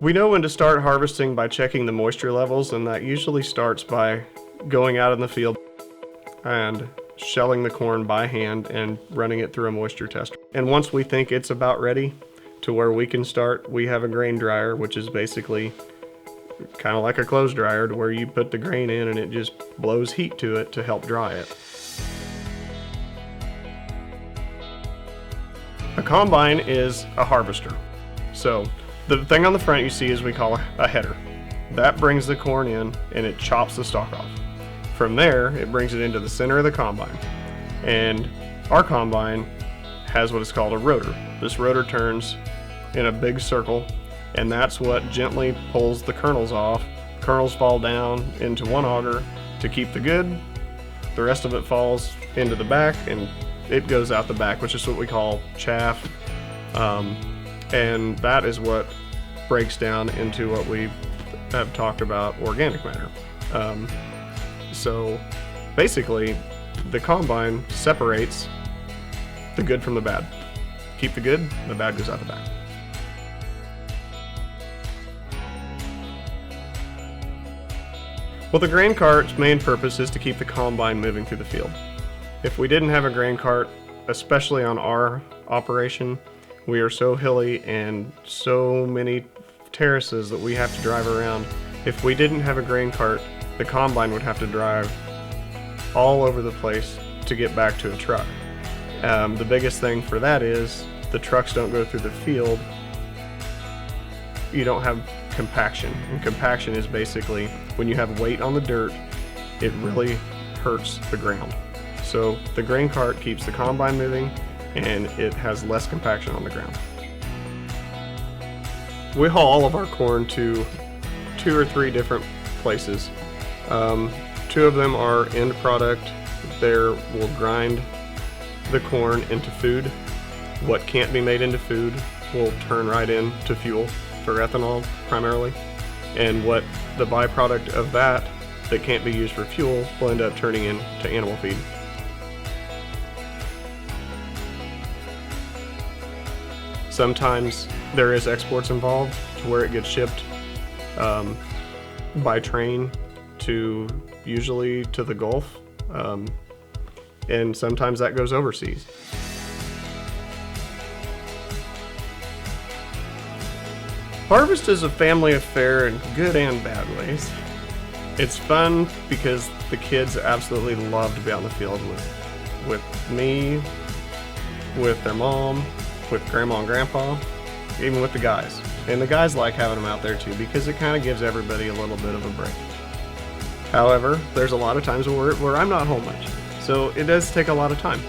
We know when to start harvesting by checking the moisture levels, and that usually starts by going out in the field and shelling the corn by hand and running it through a moisture tester. And once we think it's about ready to where we can start, we have a grain dryer, which is basically kind of like a clothes dryer, to where you put the grain in and it just blows heat to it to help dry it. A combine is a harvester. So the thing on the front you see is we call a header. That brings the corn in and it chops the stalk off. From there, it brings it into the center of the combine. And our combine has what is called a rotor. This rotor turns in a big circle, and that's what gently pulls the kernels off. Kernels fall down into one auger to keep the good. The rest of it falls into the back and it goes out the back, which is what we call chaff. And that is what breaks down into what we have talked about, organic matter. So basically, the combine separates the good from the bad. Keep the good, the bad goes out the back. Well, the grain cart's main purpose is to keep the combine moving through the field. If we didn't have a grain cart, especially on our operation, we are so hilly and so many terraces that we have to drive around. If we didn't have a grain cart, the combine would have to drive all over the place to get back to a truck. The biggest thing for that is the trucks don't go through the field. You don't have compaction. And compaction is basically when you have weight on the dirt, it really hurts the ground. So the grain cart keeps the combine moving and it has less compaction on the ground. We haul all of our corn to 2 or 3 different places. 2 of them are end product. There we'll grind the corn into food. What can't be made into food will turn right into fuel for ethanol primarily. And what the byproduct of that can't be used for fuel will end up turning into animal feed. Sometimes there is exports involved to where it gets shipped by train to usually to the Gulf, and sometimes that goes overseas. Harvest is a family affair in good and bad ways. It's fun because the kids absolutely love to be out in the field with me, with their mom, with grandma and grandpa, even with the guys. And the guys like having them out there too because it kind of gives everybody a little bit of a break. However, there's a lot of times where I'm not home much, so it does take a lot of time.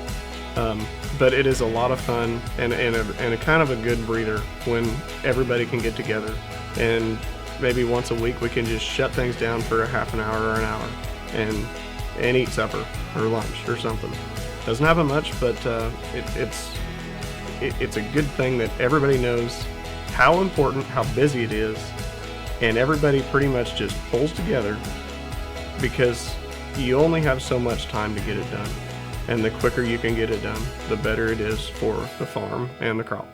But it is a lot of fun and a kind of a good breather when everybody can get together, and maybe once a week we can just shut things down for a half an hour or an hour and eat supper or lunch or something. Doesn't happen much, but it's a good thing that everybody knows how important, how busy it is, and everybody pretty much just pulls together because you only have so much time to get it done. And the quicker you can get it done, the better it is for the farm and the crop.